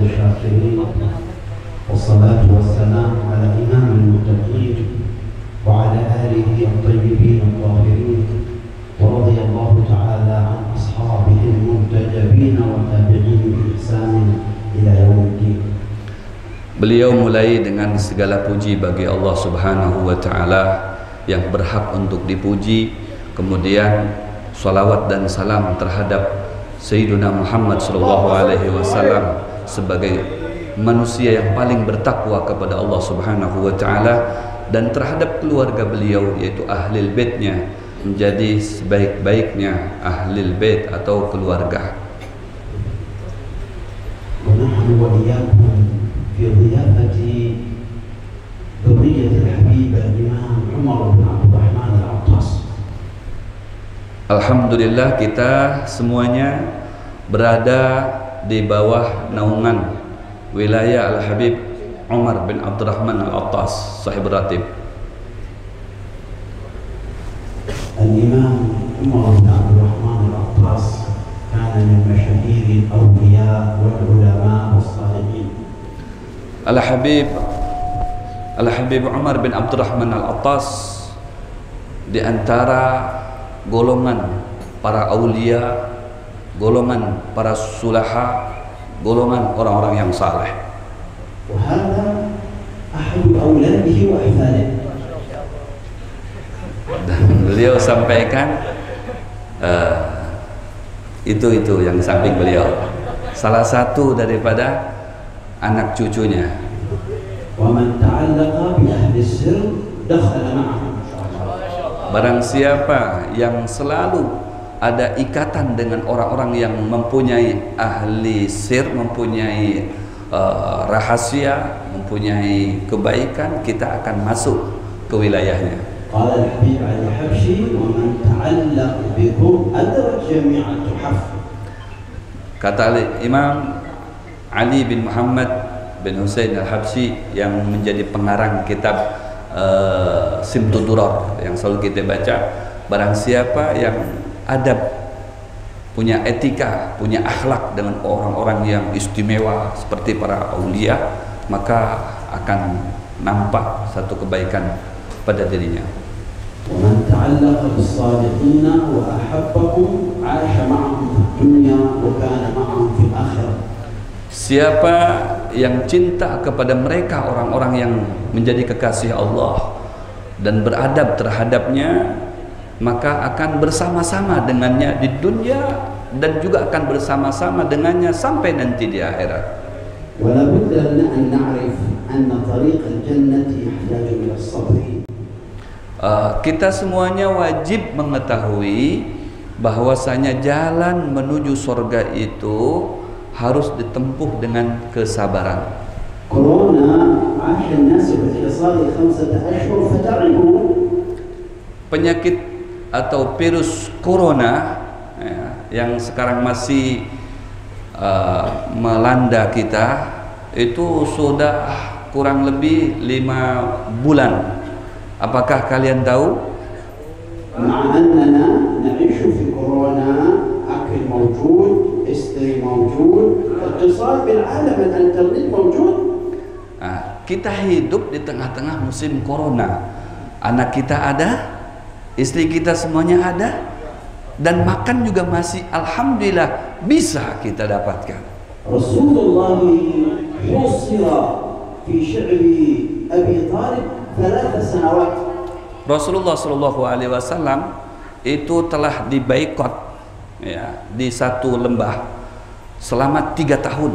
الشاكرين والصلاة والسلام على إمام المتقين وعلى آله الطيبين الطاهرين ورضي الله تعالى عن أصحابه المنتجبين وتابعين بإحسان إلى يوم الدين. Beliau mulai dengan segala puji bagi Allah Subhanahu wa Ta'ala yang berhak untuk dipuji, kemudian salawat dan salam terhadap Sayyiduna Muhammad sallallahu alaihi wasallam sebagai manusia yang paling bertakwa kepada Allah Subhanahu wa Ta'ala, dan terhadap keluarga beliau yaitu ahlul baitnya menjadi sebaik-baiknya ahlul bait atau keluarga. في ضيافة ذرية الحبيب الإمام عمر بن عبد الرحمن العطاس. Alhamdulillah, kita semuanya berada di bawah naungan wilayah Al-Habib Umar bin Abdurrahman Al-Attas, sahib ratib. Al-Imam Umar bin Abdurrahman Al-Attas kana min masyahir al-awliya wal ulama was-salihin. Al-Habib Umar bin Abdurrahman Al-Attas di antara golongan para aulia, golongan para sulaha, golongan orang-orang yang saleh. وهذا أحد أولاده وأحفاده. Dan beliau sampaikan itu yang di samping beliau, salah satu daripada anak cucunya. ومن تعلق بأهل السر دخل معهم. Barang siapa yang selalu ada ikatan dengan orang-orang yang mempunyai ahli sir, mempunyai rahasia, mempunyai kebaikan, kita akan masuk ke wilayahnya. قال الحبيب علي الحبشي ومن تعلق بكم أدرك جميع التحف. Kata Imam Ali bin Muhammad bin Husain Al-Habsyi yang menjadi pengarang kitab Simtud Durar yang selalu kita baca, barang siapa yang adab, punya etika, punya akhlak dengan orang-orang yang istimewa seperti para aulia, maka akan nampak satu kebaikan pada dirinya. ومن تعلق بالصالحين وأحبهم عاش معهم في الدنيا وكان معهم في الآخرة. Siapa yang cinta kepada mereka, orang-orang yang menjadi kekasih Allah dan beradab terhadapnya, maka akan bersama-sama dengannya di dunia dan juga akan bersama-sama dengannya sampai nanti di akhirat. ولا بد أن نعرف أن طريق الجنة يحتاج إلى الصبر. Kita semuanya wajib mengetahui bahwasanya jalan menuju surga itu harus ditempuh dengan kesabaran. Penyakit atau virus corona yang sekarang masih melanda kita itu sudah kurang lebih 5 bulan. Apakah kalian tahu? مع أننا نعيش في كورونا، أكل موجود، استري موجود، اتصال بالعالم، الإنترنت موجود. Kita hidup di tengah-tengah musim corona. Anak kita ada, istri kita semuanya ada, dan makan juga masih alhamdulillah bisa kita dapatkan. Rasulullah حُصِّرَ في شعب أبي طالب 3 سنوات. Rasulullah Shallallahu Alaihi Wasallam itu telah dibaikot ya, di satu lembah selama 3 tahun.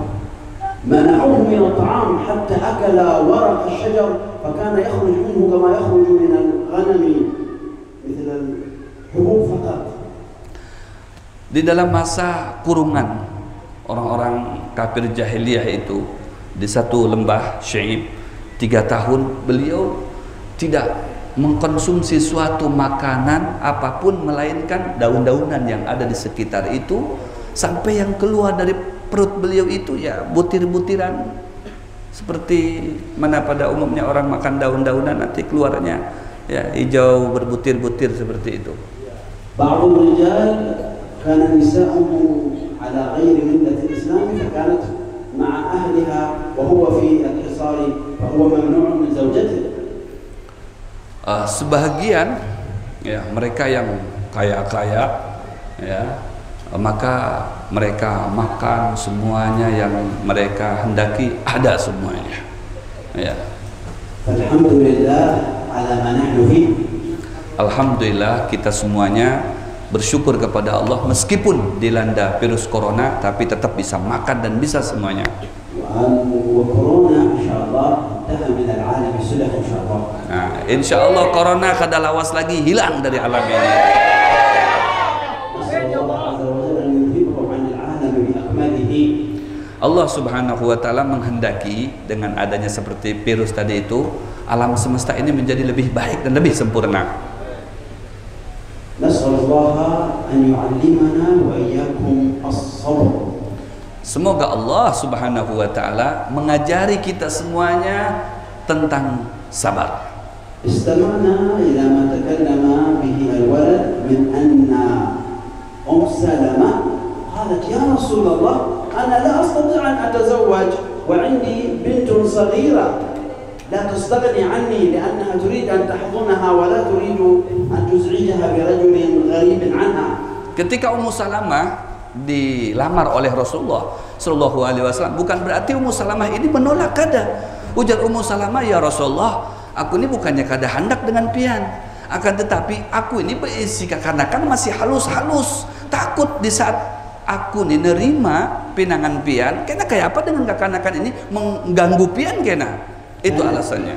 منعوه من الطعام حتى أكل ورق الشجر فكان يخرج منه كما يخرج من الغنم مثل الحبوب فقط. Di dalam masa kurungan orang-orang kafir jahiliyah itu di satu lembah Syaib 3 tahun, beliau tidak mengkonsumsi suatu makanan apapun melainkan daun-daunan yang ada di sekitar itu, sampai yang keluar dari perut beliau itu ya butir-butiran, seperti mana pada umumnya orang makan daun-daunan nanti keluarnya ya hijau berbutir-butir seperti itu. بعض الرجال كان نساءهم على غير ملة الإسلام فكانت مع أهلها وهو في الحصار فهو ممنوع من زوجته. Sebahagian ya mereka yang kaya-kaya ya, maka mereka makan semuanya yang mereka hendaki, ada semuanya ya. Alhamdulillah ala ma nahnu fi. Alhamdulillah kita semuanya bersyukur kepada Allah meskipun dilanda virus corona tapi tetap bisa makan dan bisa semuanya. Nah, insya Allah corona kada lawas lagi, hilang dari alam ini. Allah Subhanahu wa Ta'ala menghendaki dengan adanya seperti virus tadi itu, alam semesta ini menjadi lebih baik dan lebih sempurna. Semoga Allah Subhanahu wa Ta'ala mengajari kita semuanya tentang sabar. Istama'na ila ma takallama bihi al-walad min anna Salamah qalat ya Rasulullah ana la astati' an atazawwaj wa 'indi bintun saghira لا تستغني عني لأنها تريد أن تحضنها ولا تريد أن تزعجها برجل غريب عنها. Ketika Ummu Salamah dilamar oleh Rasulullah Shallallahu Alaihi Wasallam, bukan berarti Ummu Salamah ini menolak kada. Ujar Ummu Salamah, ya Rasulullah, aku ini bukannya kada hendak dengan pian, akan tetapi aku ini berisi kekanakan masih halus-halus, takut di saat aku ini nerima pinangan pian, kena kayak apa dengan kekanakan ini mengganggu pian kena. Itu alasannya.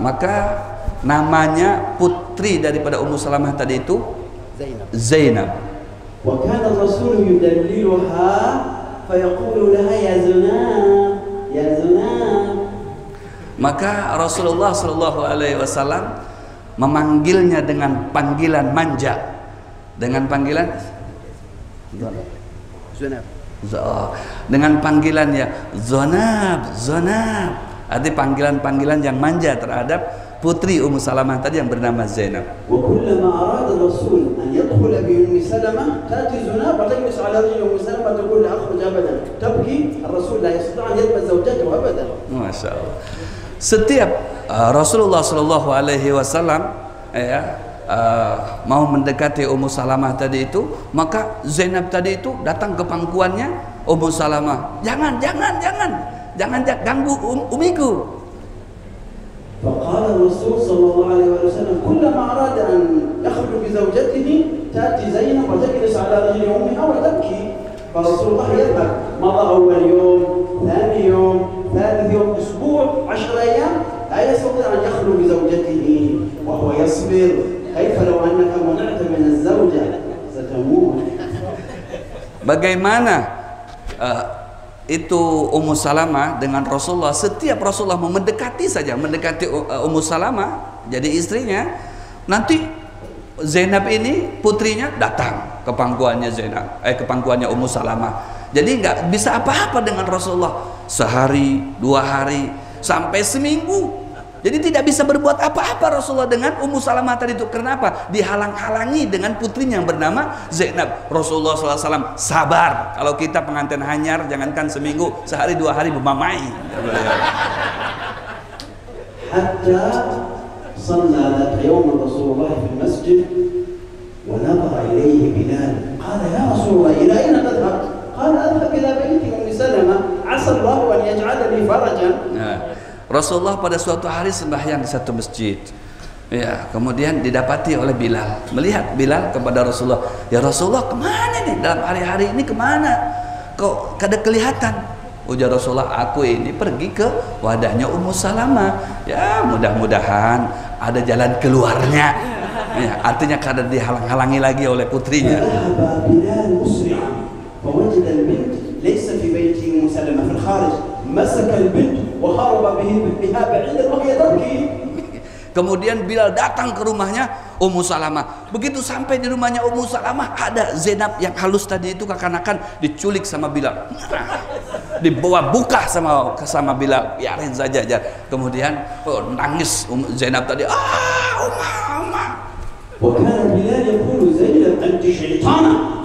Maka namanya putri daripada Ummu Salamah tadi itu Zainab. Maka Rasulullah Shallallahu Alaihi Wasallam memanggilnya dengan panggilan manja, dengan panggilan Zainab. Dengan panggilannya Zonab, Zonab, arti panggilan-panggilan yang manja terhadap putri Ummu Salamah tadi yang bernama Zainab. Masya Allah. Setiap Rasulullah Shallallahu Alaihi Wasallam mau mendekati Ummu Salamah tadi itu, maka Zainab tadi itu datang ke pangkuannya Ummu Salamah, jangan ganggu umiku. Faqala Rasul sallallahu alaihi wasallam kullama arada an yakhruj bi zawjatihi tati Zainab wa tajlis ala rajli ummiha wa tabki. Rasulullah yadhhab madha awwal yawm, thani yawm, thalith yawm, اسبوع 10 ايام لا يستطيع ان يخلو بزوجته وهو يصبر. Bagaimana itu Ummu Salamah dengan Rasulullah? Setiap Rasulullah mau mendekati saja, mendekati Ummu Salamah jadi istrinya, nanti Zainab ini putrinya datang ke pangkuannya ke pangkuannya Ummu Salamah. Jadi nggak bisa apa-apa dengan Rasulullah sehari, 2 hari, sampai seminggu. Jadi tidak bisa berbuat apa-apa Rasulullah dengan Ummu Salamah tadi itu. Kenapa? Dihalang-halangi dengan putrinya yang bernama Zainab. Rasulullah SAW sabar. Kalau kita pengantin hanyar, jangankan seminggu, sehari 2 hari bermamai. Hatta shalla yawm Rasulullah di masjid wa nadhara ilayhi Bilal. Qala ya Rasulullah, ila ayna tadhhab? Qala adhhab ila bayti Ummi Salamah, 'asa Allah an yaj'alani farajan. Rasulullah pada suatu hari sembahyang di satu masjid. Ya, kemudian didapati oleh Bilal. Melihat Bilal kepada Rasulullah, ya Rasulullah, kemana nih dalam hari-hari ini, kemana? Kok kada kelihatan? Ujar Rasulullah, aku ini pergi ke wadahnya Ummu Salamah. Ya, mudah-mudahan ada jalan keluarnya. Ya, artinya kada dihalang-halangi lagi oleh putrinya. Bilal musri'an, fawajada al-bint laysa fi bayti Ummu Salamah fil kharij. Masaka al-bint wa haraba biha ba'idan wa hiya tabki. Kemudian Bilal datang ke rumahnya Ummu Salamah. Begitu sampai di rumahnya Ummu Salamah, ada Zainab yang halus tadi itu kekanakan diculik sama Bilal. Dibawa buka sama Bilal, biarin saja. Kemudian nangis Zainab tadi, Umma. Wa kana Bilal yaqulu Zainab anti syaitana.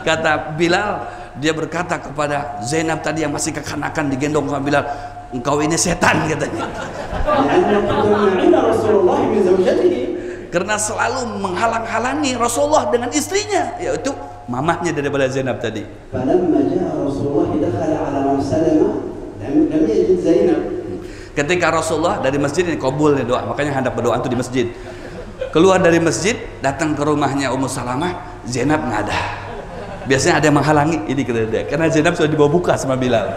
kata Bilal, dia berkata kepada Zainab tadi yang masih kekanakan digendong sama Bilal, engkau ini setan katanya. Karena selalu menghalang-halangi Rasulullah dengan istrinya, yaitu mamahnya daripada Zainab tadi. Ketika Rasulullah dari masjid ini kabul nih doa, makanya hendak berdoa itu di masjid. Keluar dari masjid, datang ke rumahnya Ummu Salamah, Zainab nggak ada. Biasanya ada yang menghalangi, ini kata dia, karena Zainab sudah dibawa buka sama Bilal.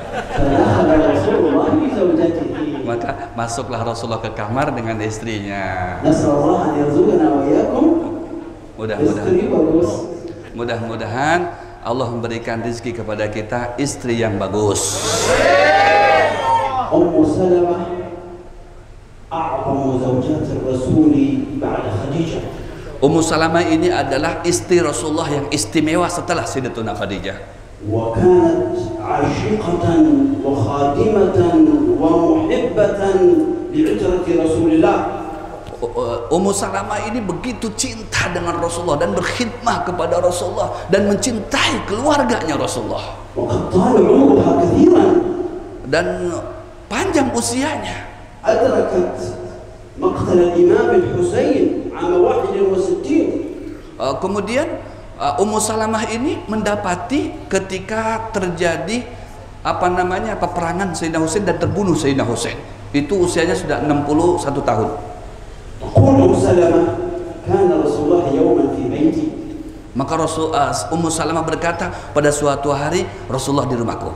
Maka masuklah Rasulullah ke kamar dengan istrinya. Mudah-mudahan Allah memberikan rezeki kepada kita istri yang bagus. Ummu Salamah a'zamu zawjat Rasul ba'da Khadijah. Ummu Salamah ini adalah istri Rasulullah yang istimewa setelah Sayyidatuna Khadijah. Wa kanat 'ashiqatan wa khadimatan wa muhibbatan li'utrati Rasulillah. Ummu Salamah ini begitu cinta dengan Rasulullah dan berkhidmah kepada Rasulullah dan mencintai keluarganya Rasulullah. Wa qad tala 'umruha katsiran. Dan panjang usianya. Adrakat maqtal al-Imam al-Husain 'am 61. Kemudian Ummu Salamah ini mendapati ketika terjadi peperangan Sayyidina Husain dan terbunuh Sayyidina Husain. Itu usianya sudah 61 tahun. Ummu Salamah kana Rasulullah yawman fi baiti. Maka Ummu Salamah berkata, pada suatu hari Rasulullah di rumahku.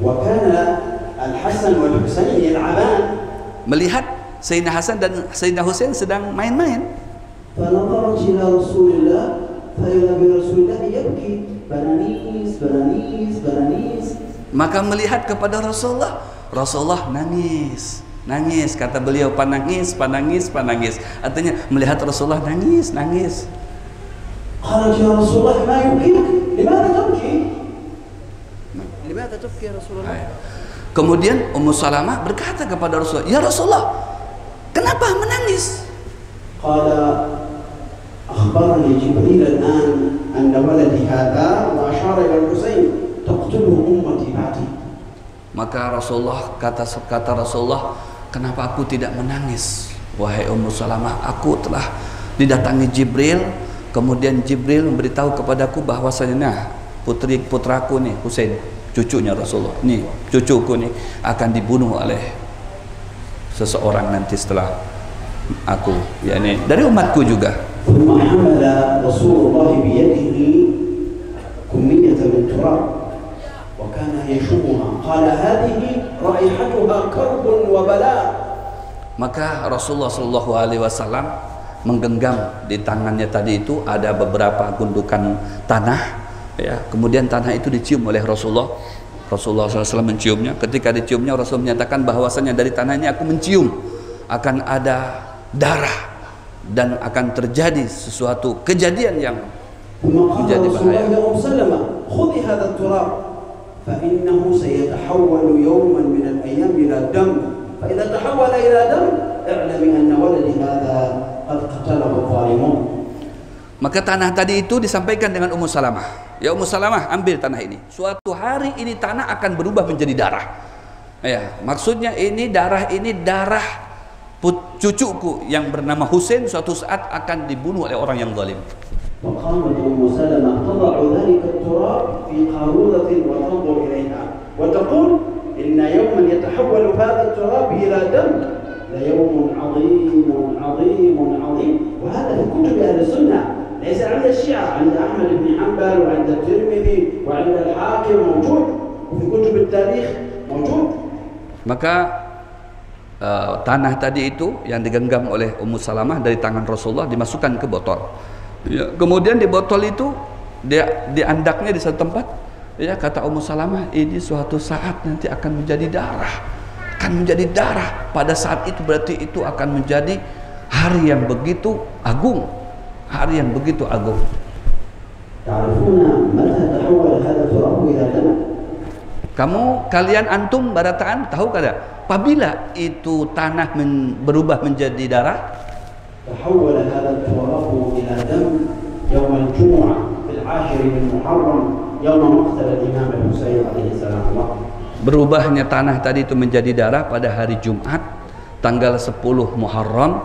Wa kana Al-Hasan wal Husain yal'aban. Melihat Sayyidina Hasan dan Sayyidina Husain sedang main-main. فنظرت إلى رسول الله فإذا برسول الله يبكي بنانيس بنانيس بنانيس. Maka melihat kepada Rasulullah, Rasulullah nangis, nangis. Kata beliau, panangis, panangis, panangis. Artinya melihat Rasulullah nangis, nangis. قالت يا رسول الله ما يبكيك؟ لماذا تبكي؟ لماذا تبكي يا رسول الله؟ Kemudian Ummu Salamah berkata kepada Rasulullah, ya Rasulullah, kenapa menangis? Qala akhbarani Jibril al-an anna waladi hadha wa ashara ila al-Husain taqtuluhu ummati ba'di. Maka Rasulullah kata Rasulullah, kenapa aku tidak menangis? Wahai Ummu Salamah, aku telah didatangi Jibril, kemudian Jibril memberitahu kepadaku bahwasanya nah, putraku nih Husain, cucunya Rasulullah, nih cucuku nih akan dibunuh oleh seseorang nanti setelah aku, yakni dari umatku juga. Thumma hamala Rasulullah biyadihi kummiyatan min turab wa kana yashumuha qala hadhihi raihatuha karbun wa bala. Maka Rasulullah sallallahu alaihi wasallam menggenggam di tangannya tadi itu ada beberapa gundukan tanah. Ya, kemudian tanah itu dicium oleh Rasulullah. Rasulullah SAW menciumnya. Ketika diciumnya, Rasul menyatakan bahwasanya dari tanah ini aku mencium akan ada darah dan akan terjadi sesuatu kejadian yang menjadi bahaya. خذي هذا التراب فإنه سيتحول يوما من الأيام إلى دم فإذا تحول إلى دم اعلمي أن ولدي هذا قد قتله الظالمون. Maka tanah tadi itu disampaikan dengan Ummu Salamah. Ya Ummu Salamah, ambil tanah ini. Suatu hari ini tanah akan berubah menjadi darah. Ya, maksudnya ini darah cucuku yang bernama Husain suatu saat akan dibunuh oleh orang yang zalim. وقامت أم سلمة تضع ذلك التراب في قارورة وتنظر إليها وتقول إن يوما يتحول هذا التراب إلى دم ليوم عظيم عظيم عظيم. وهذا في كتب أهل السنة ليس عند الشيعة، عند أحمد بن حنبل وعند الترمذي وعند الحاكم موجود وفي كتب التاريخ موجود. Maka tanah tadi itu yang digenggam oleh Ummu Salamah dari tangan Rasulullah dimasukkan ke botol. Ya, kemudian di botol itu dia diandaknya di satu tempat. Ya, kata Ummu Salamah, ini suatu saat nanti akan menjadi darah. Akan menjadi darah. Pada saat itu berarti itu akan menjadi hari yang begitu agung. Hari yang begitu agung. Kalian antum barataan tahu kada? Apabila itu tanah berubah menjadi darah? تحول هذا التراب إلى دم يوم الجمعة في 10 المحرم يوم مقتل الإمام الحسين عليه السلام. Berubahnya tanah tadi itu menjadi darah pada hari Jumat tanggal 10 Muharram,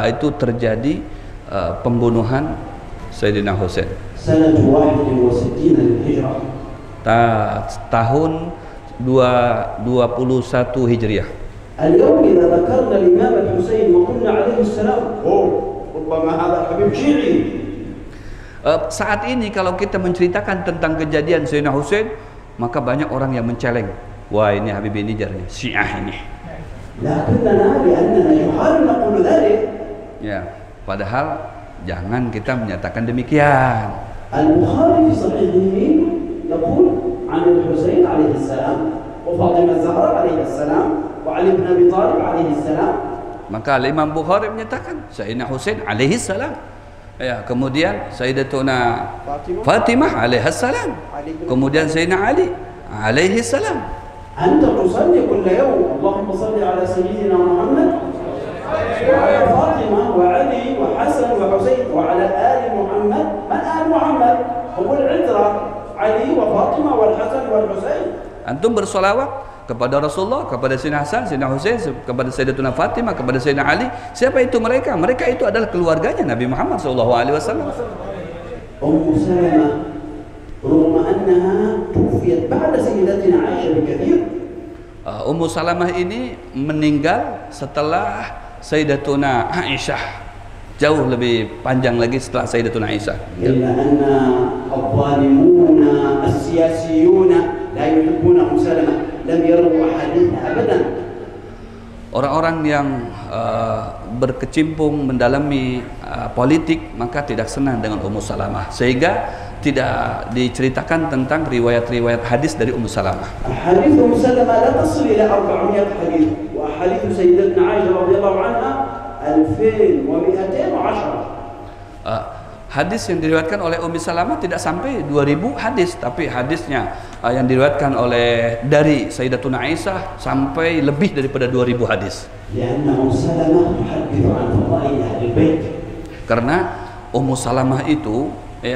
itu terjadi pembunuhan Sayyidina Husain. سنة 61 للهجرة. Tahun 21 Hijriah. اليوم إذا ذكرنا الإمام الحسين وقلنا عليه السلام ربما هذا حبيب شيعي. Saat ini kalau kita menceritakan tentang kejadian Sayyidina Husain, maka banyak orang yang menceleng, wah ini Habib Nijar nih, Syiah ini. لكننا لأننا يحال نقول ذلك. Ya, padahal jangan kita menyatakan demikian. البخاري في صحيحه يقول عن الحسين عليه السلام وفاطمة الزهراء عليه السلام وعلي بن أبي طالب عليه السلام. Maka Imam Bukhari menyatakan Sayyidina Husain alaihi salam. Ya, kemudian Sayyidatuna Fatimah alaihi salam. Kemudian Sayyidina Ali alaihi salam. أنت تصلي كل يوم اللهم صل على سيدنا محمد وعلى فاطمة وعلي وحسن وحسين وعلى آل محمد. من آل محمد؟ هم العترة علي وفاطمة والحسن والحسين. Antum bersolawat kepada Rasulullah, kepada Sayyidina Hasan, Sayyidina Husain, kepada Sayyidatuna Fatimah, kepada Sayyidina Ali. Siapa itu mereka? Mereka itu adalah keluarganya Nabi Muhammad SAW. سلمة رغم أنها توفيت بعد سيدتنا عائشة بكثير. Ummu Salamah ini meninggal setelah Sayyidatuna Aisyah, jauh lebih panjang lagi setelah Sayyidatuna Aisyah. إلا أن الظالمون السياسيون لا يحبون أم سلمة لم يروا أحاديثها أبدا. Orang-orang yang berkecimpung mendalami politik maka tidak senang dengan Ummu Salamah, sehingga tidak diceritakan tentang riwayat-riwayat hadis dari Ummu Salamah. أحاديث أم سلمة لا تصل إلى 400 حديث وأحاديث سيدتنا عائشة رضي الله عنها 2210. Hadis yang diriwayatkan oleh Ummu Salamah tidak sampai 2000 hadis, tapi hadisnya yang diriwayatkan oleh dari Sayyidatuna Aisyah sampai lebih daripada 2000 hadis. لأن أم سلمة تحدث عن فضائل أهل البيت. Karena Ummu Salamah itu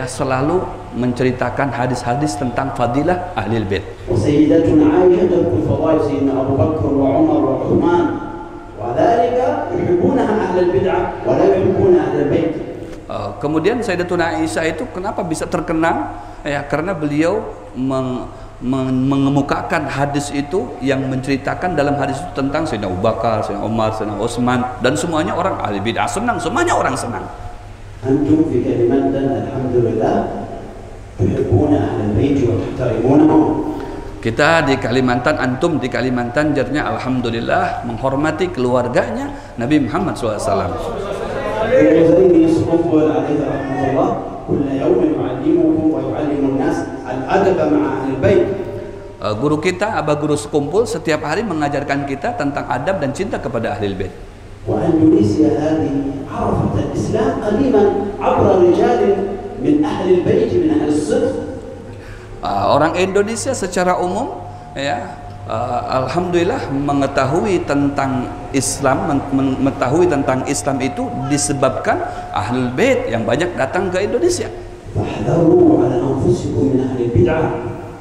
selalu menceritakan hadis-hadis tentang fadilah Ahlul Bait. وسيدتنا عائشة تذكر فضائل سيدنا أبو بكر وعمر وعثمان وذلك يحبونها أهل البدعة ولا يحبون أهل البيت. Kemudian Sayyidatuna Aisyah itu kenapa bisa terkenal? Karena beliau mengemukakan hadis itu yang menceritakan dalam hadis itu tentang Sayyidina Abu Bakar, Sayyidina Umar, Sayyidina Utsman, dan semuanya orang ahli bid'ah senang, semuanya orang senang. Antum fi kalimatan alhamdulillah tuhibbuna ahlal bait wa tahtarimunahum. Kita di Kalimantan, antum di Kalimantan jarnya alhamdulillah menghormati keluarganya Nabi Muhammad SAW. الجزائري يسقط عليه رحمه الله كل يوم يعلمكم ويعلم الناس الأدب مع أهل البيت. Guru kita, Abah Guru Sekumpul, setiap hari mengajarkan kita tentang adab dan cinta kepada Ahlul Bait. وأندونيسيا هذه عرفت الإسلام قديما عبر رجال من أهل البيت من أهل الصدق. Orang Indonesia secara umum alhamdulillah mengetahui tentang Islam, mengetahui tentang Islam itu disebabkan Ahlul Bait yang banyak datang ke Indonesia.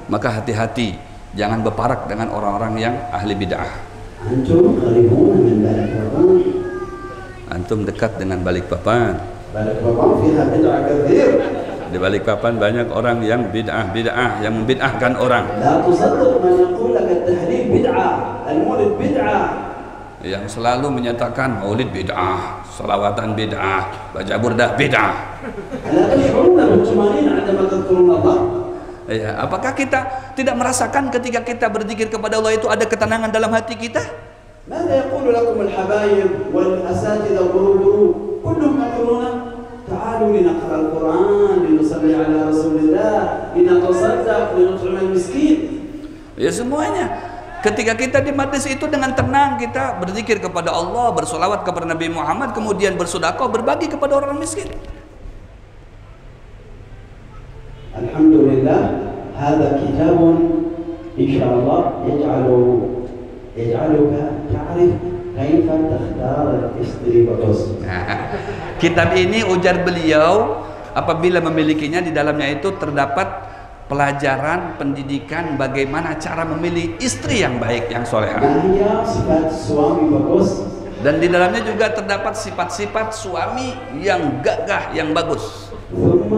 Maka hati-hati, jangan berparak dengan orang-orang yang ahli bid'ah. Antum dekat dengan Balikpapan. Di Balikpapan banyak orang yang bid'ah, yang membid'ahkan orang. Yang selalu menyatakan maulid bid'ah, salawatan bid'ah, baca burdah bid'ah. Apakah kita tidak merasakan ketika kita berzikir kepada Allah itu ada ketenangan dalam hati kita? تعالوا لنقرأ القرآن لنصلي على رسول الله لنتصدق لنطعم المسكين. Ya semuanya. Ketika kita di majlis itu dengan tenang kita berzikir kepada Allah, bersolawat kepada Nabi Muhammad, kemudian bersedekah, berbagi kepada orang miskin. Alhamdulillah, هذا كتاب إن شاء الله يجعلك تعرف كيف تختار الاستريبوس. Kitab ini ujar beliau apabila memilikinya, di dalamnya itu terdapat pelajaran pendidikan bagaimana cara memilih istri yang baik, yang soleha. ما هي صفات suami bagus? Dan di dalamnya juga terdapat sifat-sifat suami yang gagah, yang bagus. ثم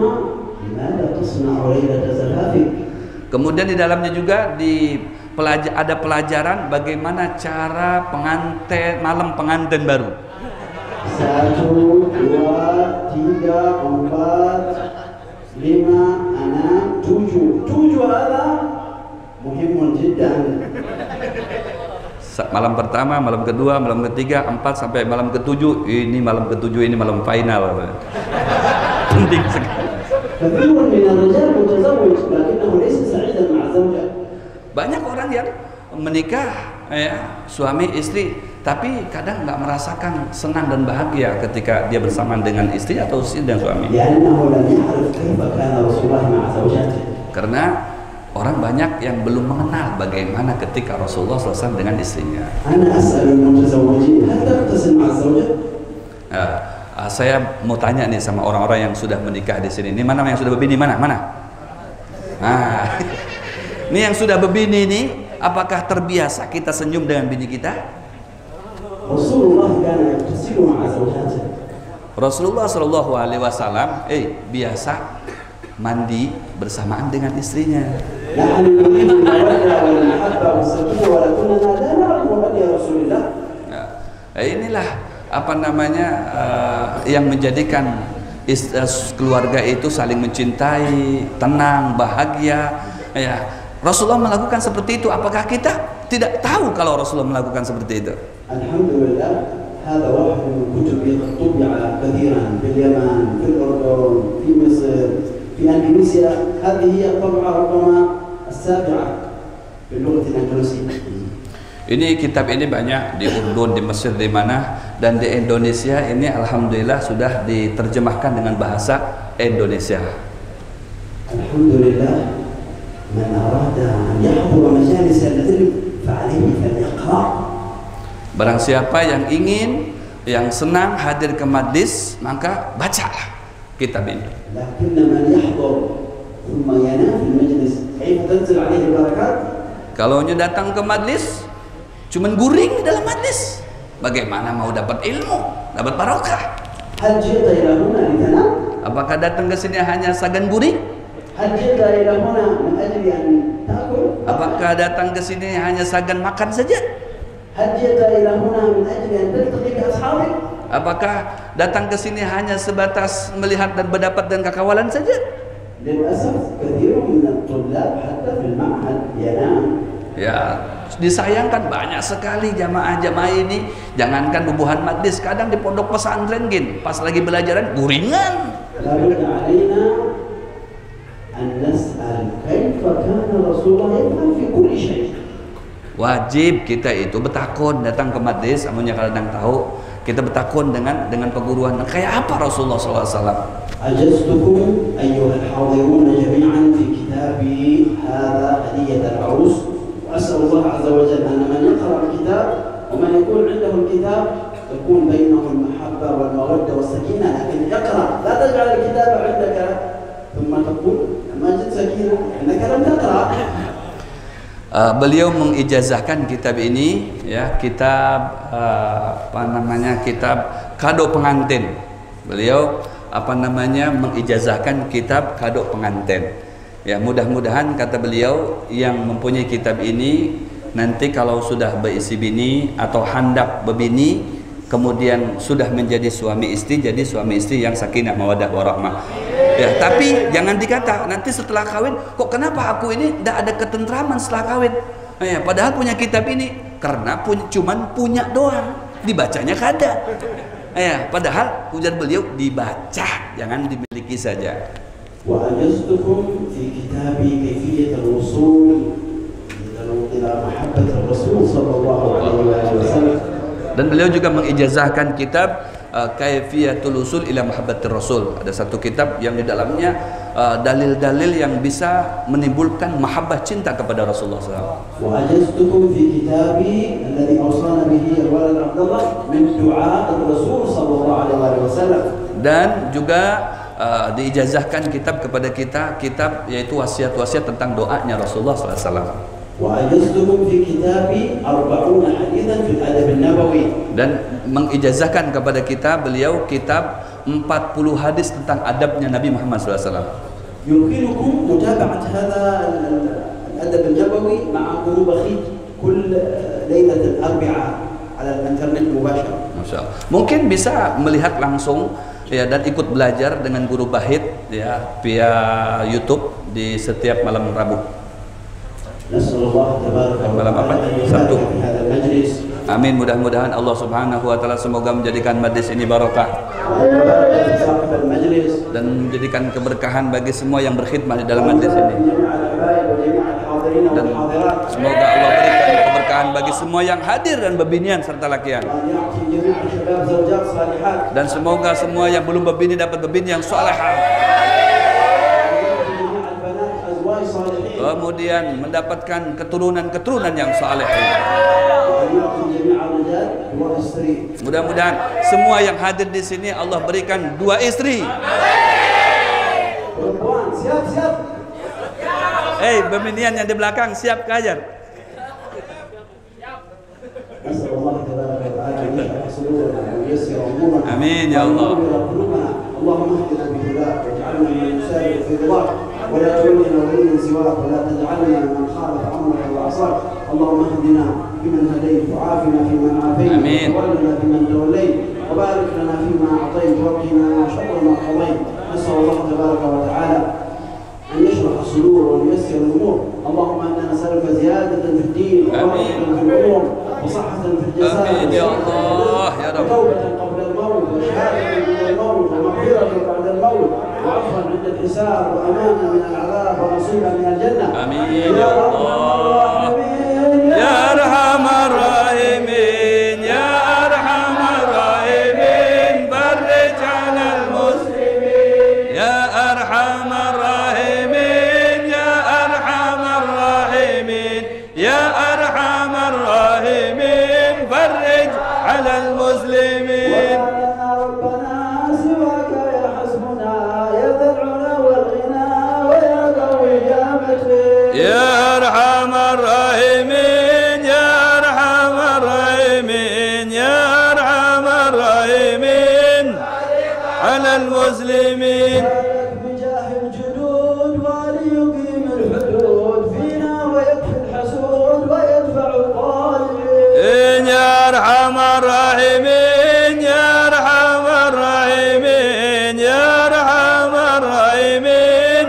ماذا تصنع ليلة زفافك؟ Kemudian di dalamnya juga ada pelajaran bagaimana cara malam pengantin baru. 1, 2, 3, 4, 5, 6, 7. 7 هذا مهم جدا. Malam pertama, malam kedua, malam ketiga, 4 sampai malam ke-7. Ini malam ke-7, ini malam final. Penting sekali. كثير من الرجال متزوج لكنه ليس سعيدا مع زوجته. Banyak orang yang menikah, suami istri, tapi kadang nggak merasakan senang dan bahagia ketika dia bersamaan dengan istri atau istri dan suami. لأنه لم يعرف كيف كان رسول الله مع زوجاته. Karena orang banyak yang belum mengenal bagaimana ketika Rasulullah selesai dengan istrinya. أنا أسأل المتزوجين هل تغتسل مع الزوجة؟ Saya mau tanya nih sama orang-orang yang sudah menikah di sini. Ini mana yang sudah berbini? Mana? Ini yang sudah berbini ini, apakah terbiasa kita senyum dengan bini kita? Rasulullah كان يغتسل مع زوجاته. Rasulullah Shallallahu Alaihi Wasallam biasa mandi bersamaan dengan istrinya. نحن نريد المودة والمحبة والسكينة ولكننا لا نعرف من يا رسول الله. Inilah yang menjadikan keluarga itu saling mencintai, tenang, bahagia. Ya, Rasulullah melakukan seperti itu. Apakah kita tidak tahu kalau Rasulullah melakukan seperti itu? Alhamdulillah, هذا واحد من كتب طبع كثيرا في اليمن، في الأردن، في مصر، في أندونيسيا. هذه هي الطبعة رقم 7 في اللغة الأندونيسية. Ini kitab ini banyak di Urdun, di Mesir, di mana, dan di Indonesia ini alhamdulillah sudah diterjemahkan dengan bahasa Indonesia. Alhamdulillah, man arada an yahdura majalis al-ilm fa'alayhi falyaqra. Barang siapa yang ingin, yang senang hadir ke majlis, maka bacalah kitab ini. Lakinna man yahdhur thumma yanam fil majlis, kaifa tanzil alayhi barakat? Kalau datang ke majlis cuman guring di dalam majlis, bagaimana mau dapat ilmu, dapat barokah? Hal jita ila huna litanam? Apakah datang ke sini hanya sagan guring? Hal jita ila huna min ajli an ta'kul? Apakah datang ke sini hanya sagan makan saja? Hal jita ila huna min ajli an taltaqi bi ashabik? Apakah datang ke sini hanya sebatas melihat dan berdapat dengan kakawalan saja? Lilasaf kathirun min at-tullab hatta fil ma'had yanam. Ya, disayangkan banyak sekali jamaah-jamaah ini, jangankan bubuhan majlis, kadang di pondok pesantren gin, pas lagi belajaran guringan. Wajib kita itu bertakun datang ke majlis, amunnya kadang tahu kita bertakun dengan peguruan kayak apa Rasulullah SAW. Ajaztukum ayyuhal hadirun jami'an fi kitabi hadha hadiyat al-arus. أسأل الله عز وجل أن من يقرأ الكتاب ومن يكون عنده الكتاب تكون بينه المحبة والمودة والسكينة، لكن اقرأ، لا تجعل الكتاب عندك ثم تقول ما جد سكينة إنك لم تقرأ. Beliau mengijazahkan kitab ini, ya, kitab kitab kado pengantin. Beliau mengijazahkan kitab kado pengantin. Ya, mudah-mudahan kata beliau yang mempunyai kitab ini nanti kalau sudah berisi bini atau handap berbini, kemudian sudah menjadi suami istri, jadi suami istri yang sakinah mawaddah warahmah. Ya, tapi jangan dikata nanti setelah kawin, kok kenapa aku ini tidak ada ketentraman setelah kawin? Ya, padahal punya kitab ini karena cuman punya doang, dibacanya kada. Ya, padahal ujar beliau dibaca, jangan dimiliki saja. وأجزتكم في كتابي كيفية الوصول إلى محبة الرسول صلى الله عليه وسلم. Dan beliau juga mengijazahkan kitab Kaifiyatul Usul ila Mahabbatir Rasul. Ada satu kitab yang di dalamnya dalil-dalil yang bisa menimbulkan mahabbah cinta kepada Rasulullah SAW. وأجزتكم في كتابي الذي أوصانا به الولد عبد الله من دعاء الرسول صلى الله عليه وسلم. Dan juga diijazahkan kitab kepada kita, kitab yaitu wasiat-wasiat tentang doanya Rasulullah SAW. وأجزتهم في كتابي 40 حديثا في الأدب النبوي. Dan mengijazahkan kepada kita beliau kitab 40 hadis tentang adabnya Nabi Muhammad SAW. يمكنكم متابعة هذا الأدب النبوي مع غروب خيط كل ليلة الأربعاء على الإنترنت مباشرة. Masya Allah. Mungkin bisa melihat langsung ya dan ikut belajar dengan guru Bahit ya via YouTube di setiap malam Rabu. Malam apa? Sabtu. Amin. Mudah-mudahan Allah Subhanahu wa taala semoga menjadikan majlis ini barokah dan menjadikan keberkahan bagi semua yang berkhidmat di dalam majlis ini. Dan semoga Allah berikan keberkahan bagi semua yang hadir dan bebinian serta lakian. Dan semoga semua yang belum bebini dapat bebini yang salehah. Kemudian mendapatkan keturunan-keturunan yang saleh. Mudah-mudahan semua yang hadir di sini Allah berikan 2 istri. Perempuan, siap. Beminian yang di belakang siap kajar. Amin ya Allah. ولا تولنا وليا سواك ولا تجعلنا من خالف امرك وعصاك اللهم اهدنا فيمن هديت وعافنا فيمن عافيت وتولنا فيمن توليت وبارك لنا فيما اعطيت وقنا شر ما قضيت نسال الله تبارك وتعالى ان يشرح الصدور وييسر الامور اللهم انا نسالك زياده في الدين وبركه في العمر وصحه في الجسد امين يا الله يا رب وتوبه قبل الموت وشهاده عند الموت ومغفره بعد الموت وعفوا عند الحساب وأمانا من العذاب ونصيبا من الجنة آمين يا الله يا أرحم الراحمين يا أرحم الراحمين فرج على المسلمين يا أرحم الراحمين يا أرحم الراحمين يا أرحم الراحمين فرج على المسلمين يا أرحم الراحمين يا أرحم الراحمين يا أرحم الراحمين على المسلمين بجاه الجدود وليقيم الحدود فينا ويكفي الحسود ويدفع الظالمين يا أرحم الراحمين يا أرحم الراحمين يا أرحم الراحمين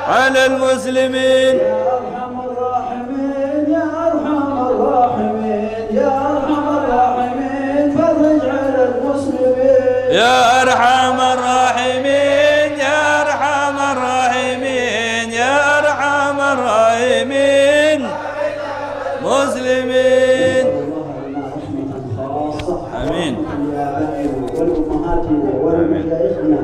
على المسلمين يا أرحم الراحمين يا أرحم الراحمين يا أرحم الراحمين فرج على المسلمين يا أرحم الراحمين يا أرحم الراحمين يا أرحم الراحمين مسلمين آمين والأمهاتنا ولمشايخنا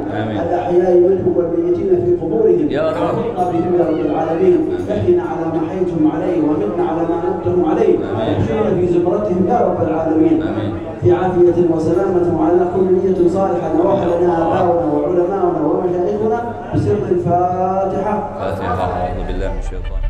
الأحياء منهم والميتين في قبورهم يا رب وارحمنا بهم يا رب العالمين احينا على ما حييتهم عليه ومتنا على ما نبتهم عليه واحشرنا في زمرتهم يا رب العالمين في عافية وسلامة وعلى كل نية صالحة نوحى لنا آباؤنا وعلماؤنا ومشايخنا بسر الفاتحة. فاتحة. أعوذ بالله من الشيطان.